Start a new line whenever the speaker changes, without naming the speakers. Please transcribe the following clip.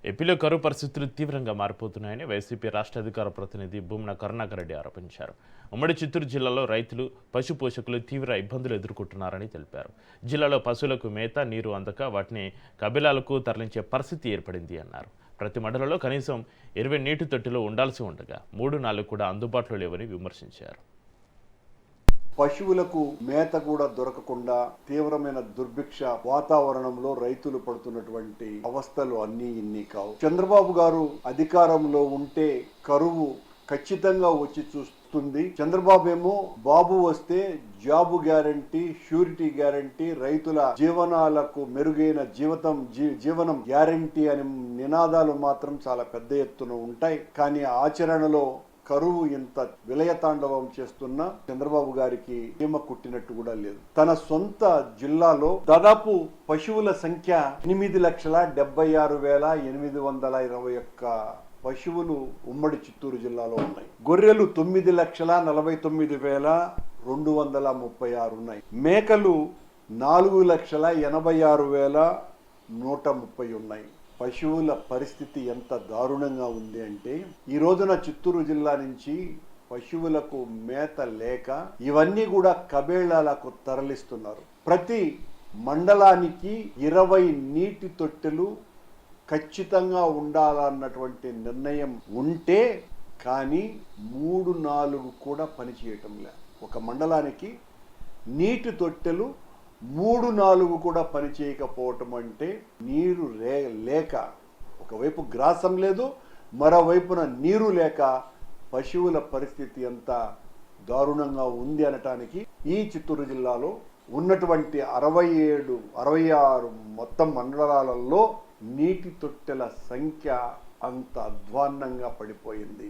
ఏపీలో కరువు పరిస్థితులు తీవ్రంగా మారిపోతున్నాయని వైసీపీ రాష్ట్ర అధికార ప్రతినిధి భూమన కరుణాకర్ రెడ్డి ఆరోపించారు. ఉమ్మడి చిత్తూరు జిల్లాలో రైతులు, పశు పోషకులు తీవ్ర ఇబ్బందులు ఎదుర్కొంటున్నారని తెలిపారు. జిల్లాలో పశువులకు మేత, నీరు అందక వాటిని కబిలాలకు తరలించే పరిస్థితి ఏర్పడింది అన్నారు. ప్రతి మండలంలో కనీసం 20 నీటి తొట్టెలు ఉండాల్సి ఉండగా 3-4 కూడా అందుబాటులో లేవని విమర్శించారు.
పశువులకు మేత కూడా దొరకకుండా తీవ్రమైన దుర్భిక్ష వాతావరణంలో రైతులు పడుతున్నటువంటి అవస్థలు అన్నీ ఇన్ని కావు. చంద్రబాబు గారు అధికారంలో ఉంటే కరువు ఖచ్చితంగా వచ్చి చూస్తుంది. చంద్రబాబు ఏమో బాబు వస్తే జాబు గ్యారంటీ, షూరిటీ గ్యారంటీ, రైతుల జీవనాలకు మెరుగైన జీవనం గ్యారంటీ అనే నినాదాలు మాత్రం చాలా పెద్ద ఎత్తున ఉంటాయి. కానీ ఆచరణలో కరువు ఇంత విలయతాండవం చేస్తున్నా చంద్రబాబు గారికి చీమ కుట్టినట్టు కూడా లేదు. తన సొంత జిల్లాలో దాదాపు పశువుల సంఖ్య 8,76,821 పశువులు ఉమ్మడి చిత్తూరు జిల్లాలో ఉన్నాయి. గొర్రెలు 9,49,236 ఉన్నాయి. మేకలు 4,86,130 ఉన్నాయి. పశువుల పరిస్థితి ఎంత దారుణంగా ఉంది అంటే ఈ రోజున చిత్తూరు జిల్లా నుంచి పశువులకు మేత లేక ఇవన్నీ కూడా కబేళాలకు తరలిస్తున్నారు. ప్రతి మండలానికి 20 నీటి తొట్టెలు ఖచ్చితంగా ఉండాలన్నటువంటి నిర్ణయం ఉంటే కానీ 3-4 కూడా పనిచేయటం లే. ఒక మండలానికి నీటి తొట్టెలు 3-4 కూడా పని చేయకపోవటం అంటే నీరు లేక, ఒకవైపు గ్రాసం లేదు, మరోవైపున నీరు లేక పశువుల పరిస్థితి ఎంత దారుణంగా ఉంది అనటానికి ఈ చిత్తూరు జిల్లాలో ఉన్నటువంటి 67-66 మొత్తం మండలాలలో నీటి తొట్టెల సంఖ్య అంత అధ్వాన్నంగా పడిపోయింది.